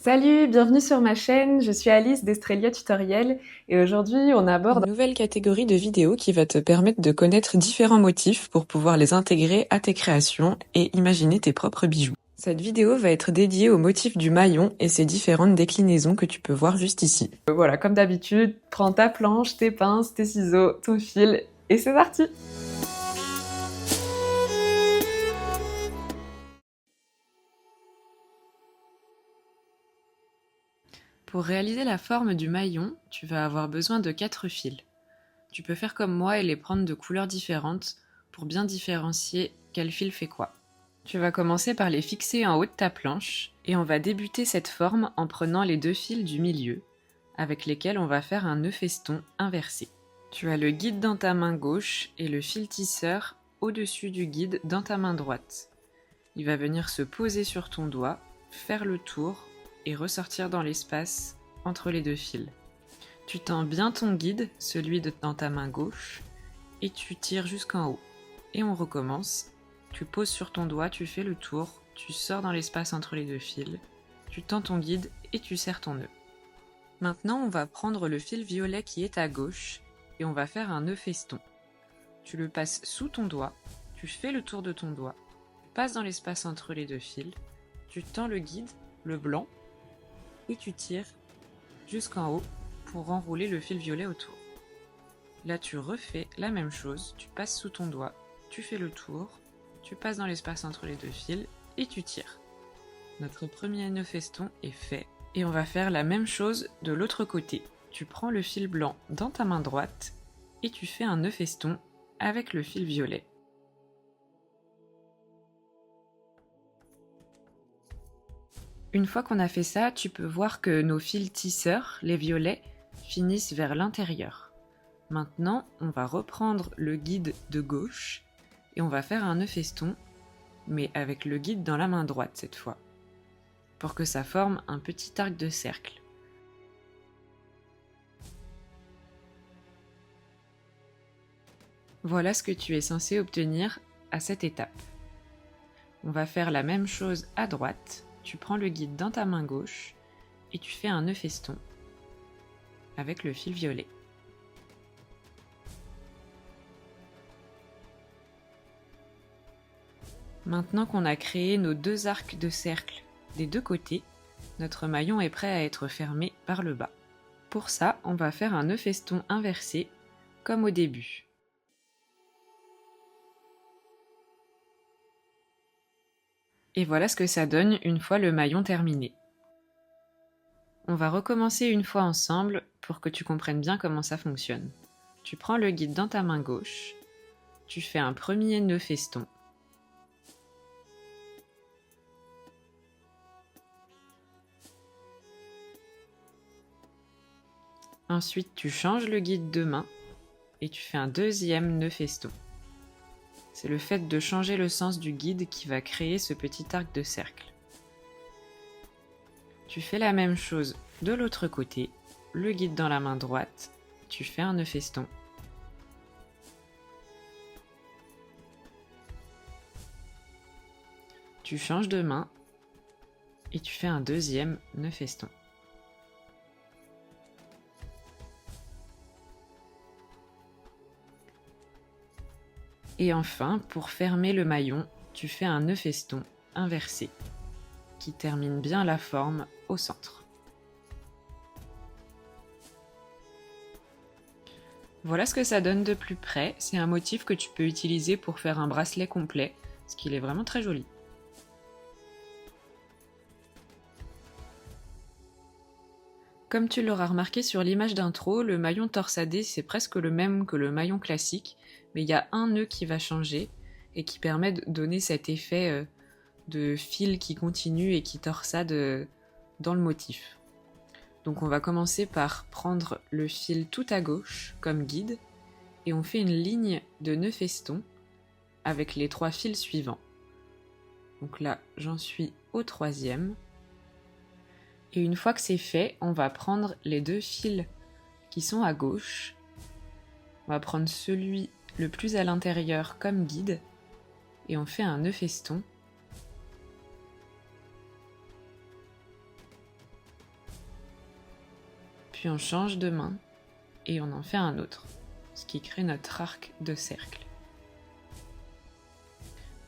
Salut, bienvenue sur ma chaîne, je suis Alice d'Estrelia Tutoriel et aujourd'hui on aborde Une nouvelle catégorie de vidéos qui va te permettre de connaître différents motifs pour pouvoir les intégrer à tes créations et imaginer tes propres bijoux. Cette vidéo va être dédiée au motif du maillon et ses différentes déclinaisons que tu peux voir juste ici. voilà, comme d'habitude, prends ta planche, tes pinces, tes ciseaux, ton fil et c'est parti! Pour réaliser la forme du maillon, tu vas avoir besoin de 4 fils. Tu peux faire comme moi et les prendre de couleurs différentes pour bien différencier quel fil fait quoi. Tu vas commencer par les fixer en haut de ta planche et on va débuter cette forme en prenant les 2 fils du milieu avec lesquels on va faire un nœud feston inversé. Tu as le guide dans ta main gauche et le fil tisseur au-dessus du guide dans ta main droite. Il va venir se poser sur ton doigt, faire le tour et ressortir dans l'espace entre les 2 fils. Tu tends bien ton guide, celui dans ta main gauche, et tu tires jusqu'en haut. Et on recommence. Tu poses sur ton doigt, tu fais le tour, tu sors dans l'espace entre les 2 fils, tu tends ton guide et tu serres ton nœud. Maintenant, on va prendre le fil violet qui est à gauche et on va faire un nœud feston. Tu le passes sous ton doigt, tu fais le tour de ton doigt, tu passes dans l'espace entre les 2 fils, tu tends le guide, le blanc, et tu tires jusqu'en haut pour enrouler le fil violet autour. Là, tu refais la même chose, tu passes sous ton doigt, tu fais le tour, tu passes dans l'espace entre les 2 fils et tu tires. Notre premier nœud feston est fait et on va faire la même chose de l'autre côté. Tu prends le fil blanc dans ta main droite et tu fais un nœud feston avec le fil violet. Une fois qu'on a fait ça, tu peux voir que nos fils tisseurs, les violets, finissent vers l'intérieur. Maintenant, on va reprendre le guide de gauche et on va faire un nœud feston, mais avec le guide dans la main droite cette fois, pour que ça forme un petit arc de cercle. Voilà ce que tu es censé obtenir à cette étape. On va faire la même chose à droite. Tu prends le guide dans ta main gauche et tu fais un nœud feston avec le fil violet. Maintenant qu'on a créé nos 2 arcs de cercle des 2 côtés, notre maillon est prêt à être fermé par le bas. Pour ça, on va faire un nœud feston inversé comme au début. Et voilà ce que ça donne une fois le maillon terminé. On va recommencer une fois ensemble pour que tu comprennes bien comment ça fonctionne. Tu prends le guide dans ta main gauche, tu fais un premier nœud feston. Ensuite, tu changes le guide de main et tu fais un deuxième nœud feston. C'est le fait de changer le sens du guide qui va créer ce petit arc de cercle. Tu fais la même chose de l'autre côté, le guide dans la main droite, tu fais un nœud feston. Tu changes de main et tu fais un deuxième nœud feston. Et enfin, pour fermer le maillon, tu fais un nœud feston inversé qui termine bien la forme au centre. Voilà ce que ça donne de plus près. C'est un motif que tu peux utiliser pour faire un bracelet complet, parce qu'il est vraiment très joli. Comme tu l'auras remarqué sur l'image d'intro, le maillon torsadé c'est presque le même que le maillon classique, mais il y a un nœud qui va changer et qui permet de donner cet effet de fil qui continue et qui torsade dans le motif. Donc on va commencer par prendre le fil tout à gauche comme guide et on fait une ligne de nœud feston avec les 3 fils suivants. Donc là j'en suis au 3e. Et une fois que c'est fait, on va prendre les 2 fils qui sont à gauche. On va prendre celui le plus à l'intérieur comme guide et on fait un nœud feston. Puis on change de main et on en fait un autre, ce qui crée notre arc de cercle.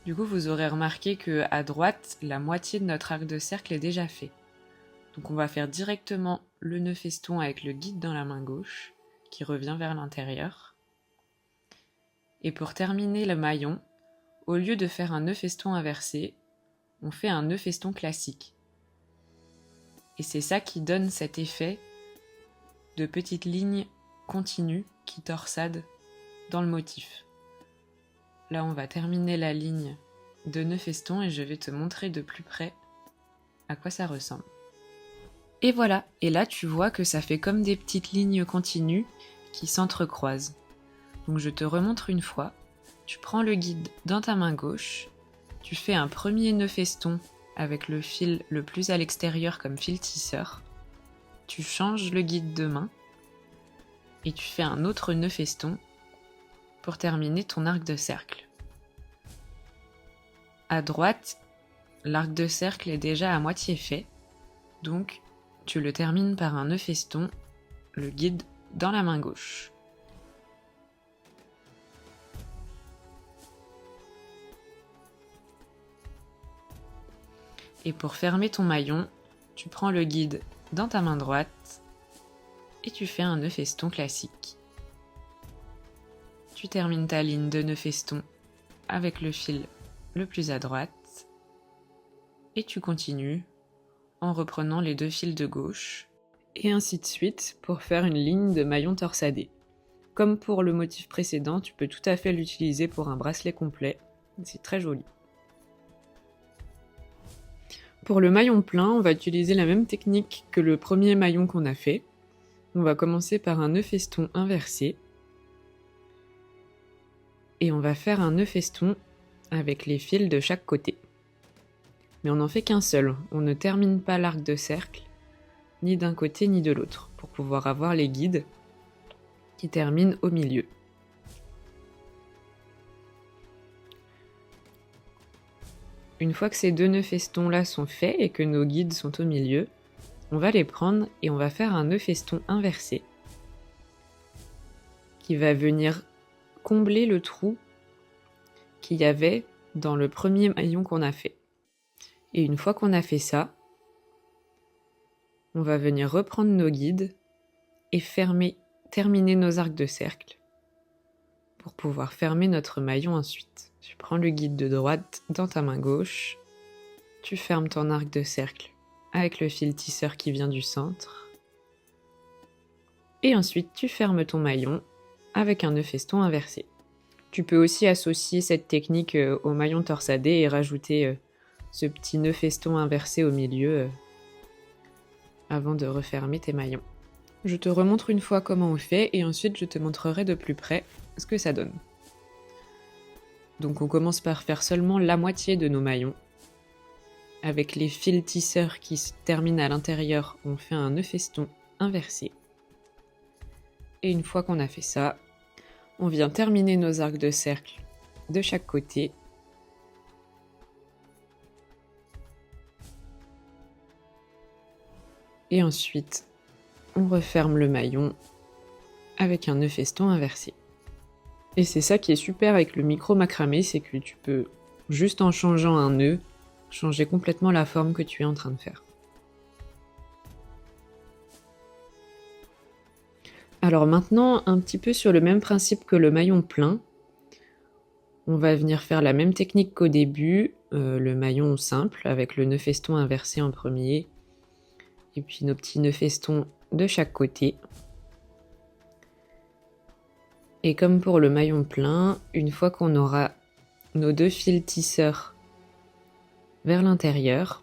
Du coup, vous aurez remarqué qu'à droite, la moitié de notre arc de cercle est déjà fait. Donc on va faire directement le nœud feston avec le guide dans la main gauche, qui revient vers l'intérieur. Et pour terminer le maillon, au lieu de faire un nœud feston inversé, on fait un nœud feston classique. Et c'est ça qui donne cet effet de petites lignes continues qui torsadent dans le motif. Là, on va terminer la ligne de nœud feston et je vais te montrer de plus près à quoi ça ressemble. Et voilà, et là tu vois que ça fait comme des petites lignes continues qui s'entrecroisent. Donc je te remontre une fois, tu prends le guide dans ta main gauche, tu fais un premier nœud feston avec le fil le plus à l'extérieur comme fil tisseur, tu changes le guide de main et tu fais un autre nœud feston pour terminer ton arc de cercle. À droite, l'arc de cercle est déjà à moitié fait, donc tu le termines par un nœud feston, le guide dans la main gauche. Et pour fermer ton maillon, tu prends le guide dans ta main droite et tu fais un nœud feston classique. Tu termines ta ligne de nœud feston avec le fil le plus à droite et tu continues en reprenant les deux fils de gauche et ainsi de suite pour faire une ligne de maillon torsadé. Comme pour le motif précédent, tu peux tout à fait l'utiliser pour un bracelet complet, c'est très joli. Pour le maillon plein, on va utiliser la même technique que le premier maillon qu'on a fait. On va commencer par un nœud feston inversé et on va faire un nœud feston avec les fils de chaque côté. Mais on n'en fait qu'un seul, on ne termine pas l'arc de cercle, ni d'un côté ni de l'autre, pour pouvoir avoir les guides qui terminent au milieu. Une fois que ces deux nœuds festons là sont faits et que nos guides sont au milieu, on va les prendre et on va faire un nœud feston inversé qui va venir combler le trou qu'il y avait dans le premier maillon qu'on a fait. Et une fois qu'on a fait ça, on va venir reprendre nos guides et terminer nos arcs de cercle pour pouvoir fermer notre maillon ensuite. Tu prends le guide de droite dans ta main gauche, tu fermes ton arc de cercle avec le fil tisseur qui vient du centre et ensuite tu fermes ton maillon avec un nœud feston inversé. Tu peux aussi associer cette technique au maillon torsadé et rajouter ce petit nœud feston inversé au milieu avant de refermer tes maillons. Je te remontre une fois comment on fait et ensuite je te montrerai de plus près ce que ça donne. Donc on commence par faire seulement la moitié de nos maillons. Avec les fils tisseurs qui se terminent à l'intérieur, on fait un nœud feston inversé. Et une fois qu'on a fait ça, on vient terminer nos arcs de cercle de chaque côté. Et ensuite, on referme le maillon avec un nœud feston inversé. Et c'est ça qui est super avec le micro macramé, c'est que tu peux, juste en changeant un nœud, changer complètement la forme que tu es en train de faire. Alors maintenant, un petit peu sur le même principe que le maillon plein, on va venir faire la même technique qu'au début, le maillon simple avec le nœud feston inversé en premier, et puis nos petits nœuds festons de chaque côté. Et comme pour le maillon plein, une fois qu'on aura nos deux fils tisseurs vers l'intérieur,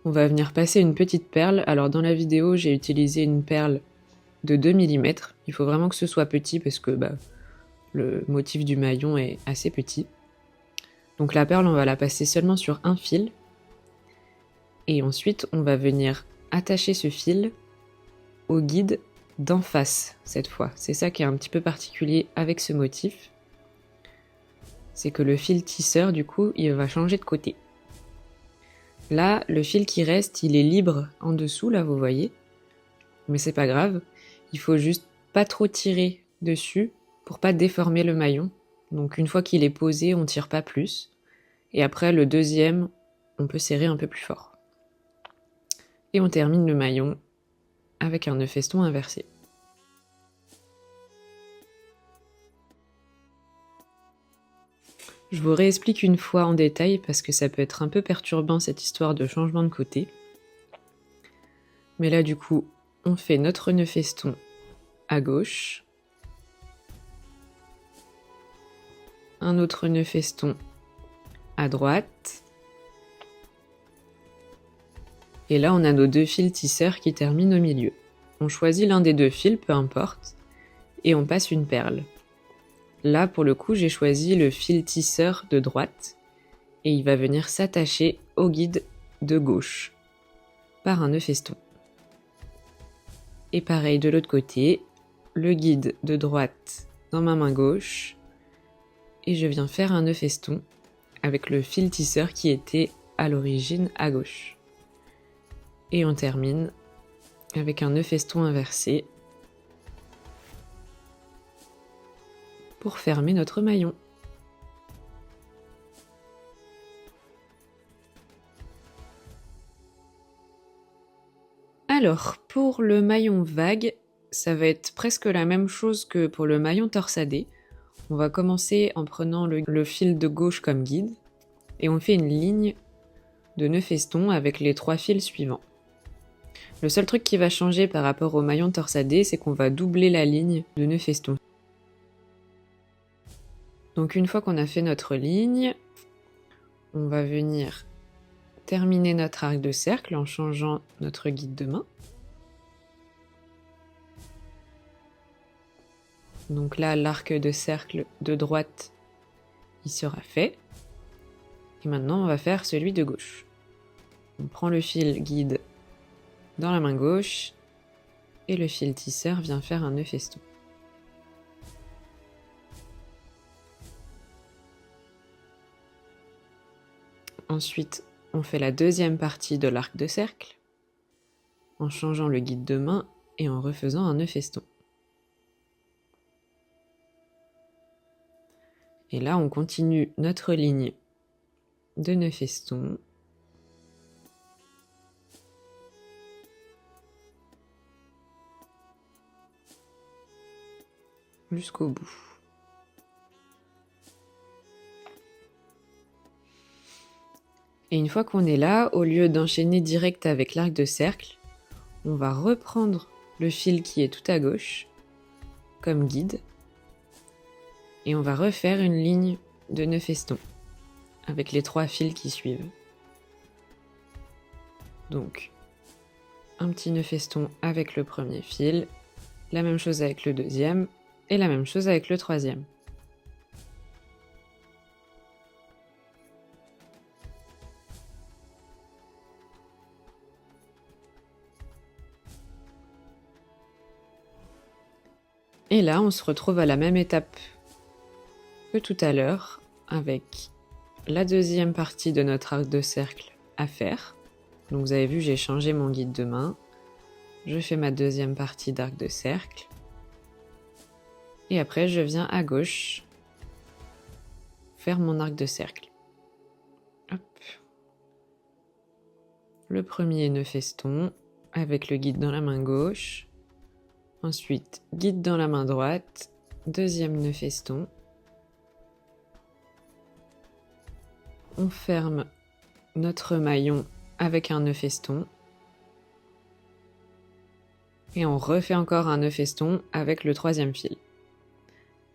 on va venir passer une petite perle. Alors dans la vidéo, j'ai utilisé une perle de 2 mm. Il faut vraiment que ce soit petit parce que le motif du maillon est assez petit. Donc la perle, on va la passer seulement sur un fil. Et ensuite, on va venir attacher ce fil au guide d'en face cette fois. C'est ça qui est un petit peu particulier avec ce motif. C'est que le fil tisseur, du coup, il va changer de côté. Là, le fil qui reste, il est libre en dessous, là, vous voyez. Mais c'est pas grave, il faut juste pas trop tirer dessus pour pas déformer le maillon. Donc une fois qu'il est posé, on tire pas plus. Et après, le deuxième, on peut serrer un peu plus fort. Et on termine le maillon avec un nœud feston inversé. Je vous réexplique une fois en détail parce que ça peut être un peu perturbant cette histoire de changement de côté. Mais là du coup, on fait notre nœud feston à gauche, un autre nœud feston à droite, et là on a nos deux fils tisseurs qui terminent au milieu. On choisit l'un des deux fils, peu importe, et on passe une perle. Là, pour le coup, j'ai choisi le fil tisseur de droite et il va venir s'attacher au guide de gauche par un nœud feston. Et pareil de l'autre côté, le guide de droite dans ma main gauche et je viens faire un nœud feston avec le fil tisseur qui était à l'origine à gauche. Et on termine avec un nœud feston inversé pour fermer notre maillon. Alors, pour le maillon vague, ça va être presque la même chose que pour le maillon torsadé. On va commencer en prenant le fil de gauche comme guide, et on fait une ligne de nœud feston avec les 3 fils suivants. Le seul truc qui va changer par rapport au maillon torsadé, c'est qu'on va doubler la ligne de nœud feston. Donc une fois qu'on a fait notre ligne, on va venir terminer notre arc de cercle en changeant notre guide de main. Donc là, l'arc de cercle de droite, il sera fait. Et maintenant, on va faire celui de gauche. On prend le fil guide dans la main gauche et le fil tisseur vient faire un nœud feston. Ensuite, on fait la deuxième partie de l'arc de cercle en changeant le guide de main et en refaisant un nœud feston. Et là, on continue notre ligne de nœud feston. Jusqu'au bout. Et une fois qu'on est là, au lieu d'enchaîner direct avec l'arc de cercle, on va reprendre le fil qui est tout à gauche comme guide et on va refaire une ligne de nœud feston avec les 3 fils qui suivent. Donc, un petit nœud feston avec le premier fil, la même chose avec le deuxième et la même chose avec le troisième. Et là, on se retrouve à la même étape que tout à l'heure, avec la deuxième partie de notre arc de cercle à faire. Donc vous avez vu, j'ai changé mon guide de main. Je fais ma deuxième partie d'arc de cercle. Et après, je viens à gauche faire mon arc de cercle. Hop. Le premier nœud feston avec le guide dans la main gauche. Ensuite, guide dans la main droite, deuxième nœud feston. On ferme notre maillon avec un nœud feston. Et on refait encore un nœud feston avec le troisième fil.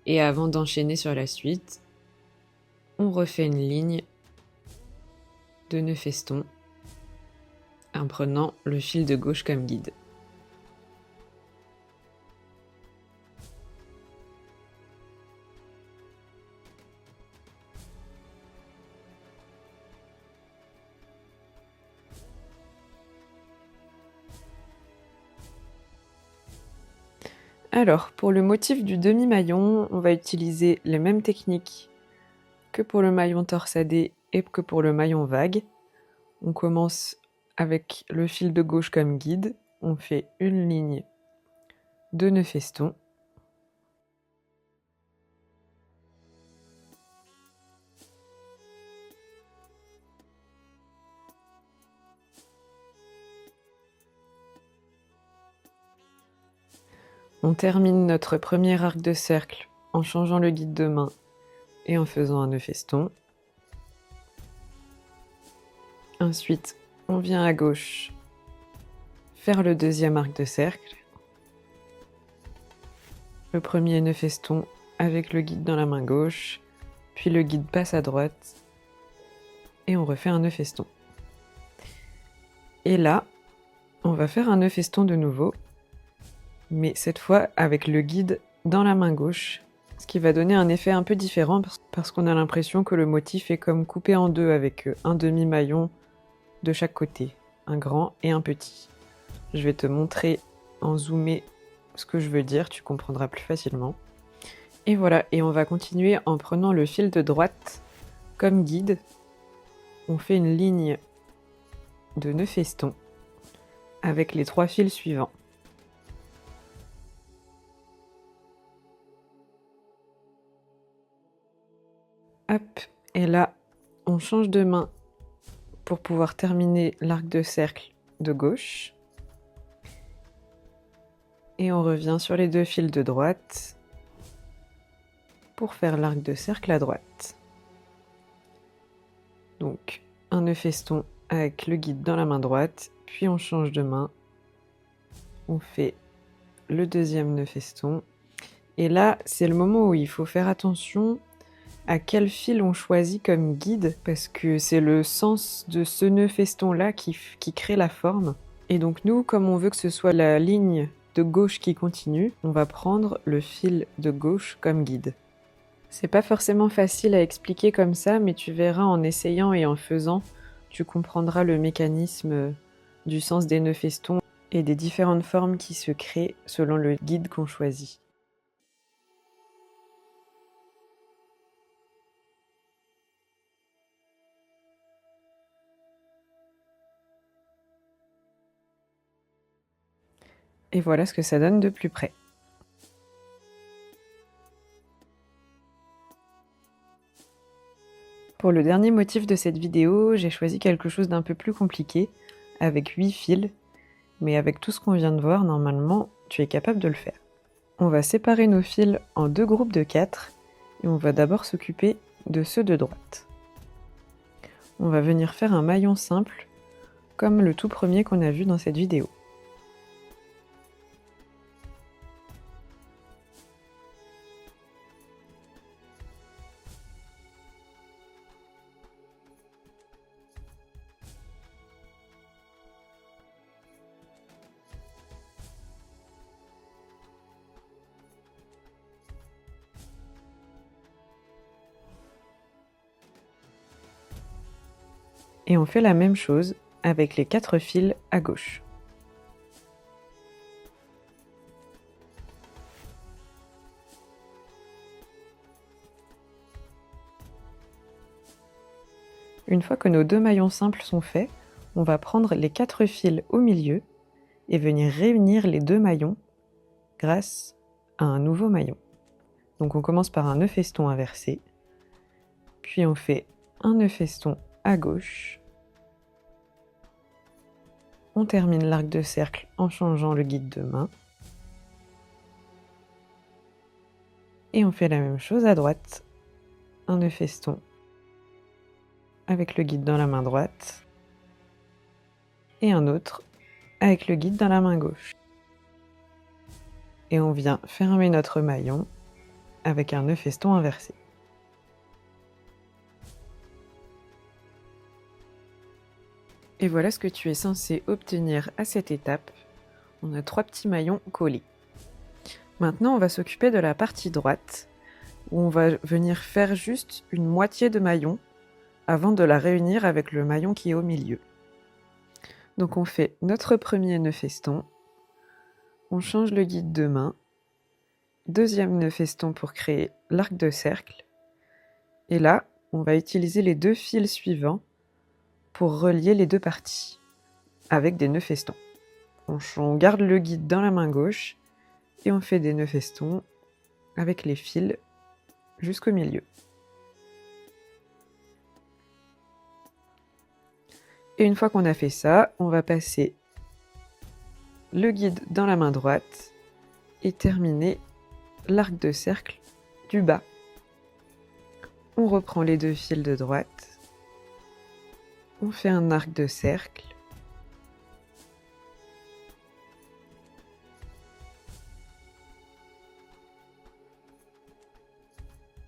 Et avant d'enchaîner sur la suite, on refait une ligne de nœud feston en prenant le fil de gauche comme guide. Alors, pour le motif du demi-maillon, on va utiliser les mêmes techniques que pour le maillon torsadé et que pour le maillon vague. On commence avec le fil de gauche comme guide, on fait une ligne de nœuds festons. On termine notre premier arc de cercle en changeant le guide de main et en faisant un nœud feston. Ensuite, on vient à gauche faire le deuxième arc de cercle. Le premier nœud feston avec le guide dans la main gauche, puis le guide passe à droite et on refait un nœud feston. Et là, on va faire un nœud feston de nouveau, mais cette fois avec le guide dans la main gauche, ce qui va donner un effet un peu différent parce qu'on a l'impression que le motif est comme coupé en deux avec un demi-maillon de chaque côté, un grand et un petit. Je vais te montrer en zoomé ce que je veux dire, tu comprendras plus facilement. Et voilà, et on va continuer en prenant le fil de droite comme guide. On fait une ligne de nœud feston avec les 3 fils suivants. Hop, et là, on change de main pour pouvoir terminer l'arc de cercle de gauche. Et on revient sur les 2 fils de droite pour faire l'arc de cercle à droite. Donc, un nœud feston avec le guide dans la main droite, puis on change de main. On fait le deuxième nœud feston. Et là, c'est le moment où il faut faire attention à quel fil on choisit comme guide, parce que c'est le sens de ce nœud feston-là qui crée la forme. Et donc nous, comme on veut que ce soit la ligne de gauche qui continue, on va prendre le fil de gauche comme guide. C'est pas forcément facile à expliquer comme ça, mais tu verras en essayant et en faisant, tu comprendras le mécanisme du sens des nœuds festons et des différentes formes qui se créent selon le guide qu'on choisit. Et voilà ce que ça donne de plus près. Pour le dernier motif de cette vidéo, j'ai choisi quelque chose d'un peu plus compliqué, avec 8 fils, mais avec tout ce qu'on vient de voir, normalement, tu es capable de le faire. On va séparer nos fils en 2 groupes de 4, et on va d'abord s'occuper de ceux de droite. On va venir faire un maillon simple, comme le tout premier qu'on a vu dans cette vidéo. Et on fait la même chose avec les 4 fils à gauche. Une fois que nos 2 maillons simples sont faits, on va prendre les 4 fils au milieu et venir réunir les 2 maillons grâce à un nouveau maillon. Donc on commence par un nœud feston inversé, puis on fait un nœud feston à gauche. On termine l'arc de cercle en changeant le guide de main. Et on fait la même chose à droite. Un nœud feston avec le guide dans la main droite. Et un autre avec le guide dans la main gauche. Et on vient fermer notre maillon avec un nœud feston inversé. Et voilà ce que tu es censé obtenir à cette étape. On a 3 petits maillons collés. Maintenant, on va s'occuper de la partie droite, où on va venir faire juste une moitié de maillon avant de la réunir avec le maillon qui est au milieu. Donc on fait notre premier nœud feston, on change le guide de main, deuxième nœud feston pour créer l'arc de cercle, et là, on va utiliser les 2 fils suivants pour relier les deux parties, avec des nœuds festons. On garde le guide dans la main gauche et on fait des nœuds festons avec les fils jusqu'au milieu. Et une fois qu'on a fait ça, on va passer le guide dans la main droite et terminer l'arc de cercle du bas. On reprend les deux fils de droite, on fait un arc de cercle,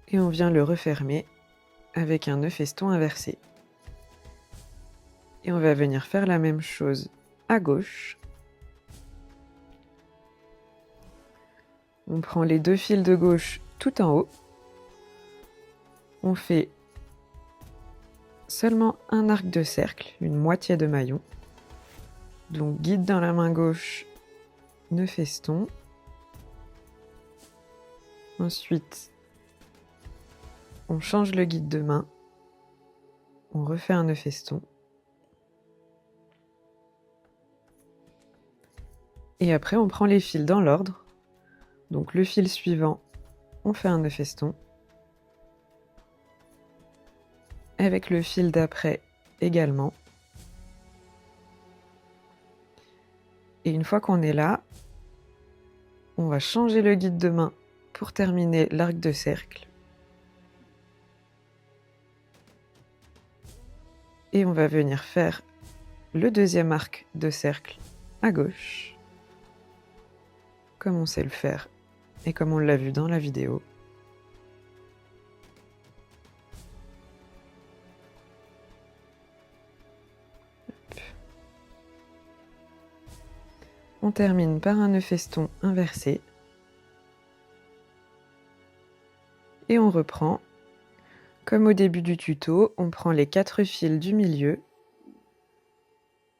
et on vient le refermer avec un nœud feston inversé. Et on va venir faire la même chose à gauche. On prend les deux fils de gauche tout en haut. On fait seulement un arc de cercle, une moitié de maillon. Donc guide dans la main gauche, nœud feston. Ensuite, on change le guide de main. On refait un nœud feston. Et après, on prend les fils dans l'ordre. Donc le fil suivant, on fait un nœud feston. Avec le fil d'après également. Et une fois qu'on est là, on va changer le guide de main pour terminer l'arc de cercle. Et on va venir faire le deuxième arc de cercle à gauche, comme on sait le faire et comme on l'a vu dans la vidéo. On termine par un nœud feston inversé. Et on reprend. Comme au début du tuto, on prend les 4 fils du milieu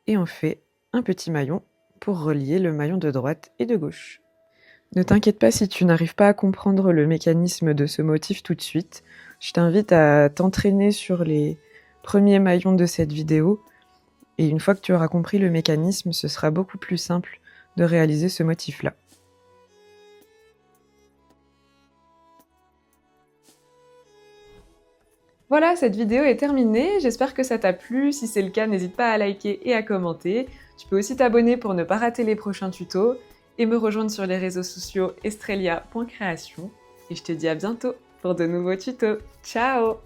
et on fait un petit maillon pour relier le maillon de droite et de gauche. Ne t'inquiète pas si tu n'arrives pas à comprendre le mécanisme de ce motif tout de suite. Je t'invite à t'entraîner sur les premiers maillons de cette vidéo et une fois que tu auras compris le mécanisme, ce sera beaucoup plus simple de réaliser ce motif-là. Voilà, cette vidéo est terminée, j'espère que ça t'a plu. Si c'est le cas, n'hésite pas à liker et à commenter. Tu peux aussi t'abonner pour ne pas rater les prochains tutos et me rejoindre sur les réseaux sociaux estrelia.creation. Et je te dis à bientôt pour de nouveaux tutos. Ciao!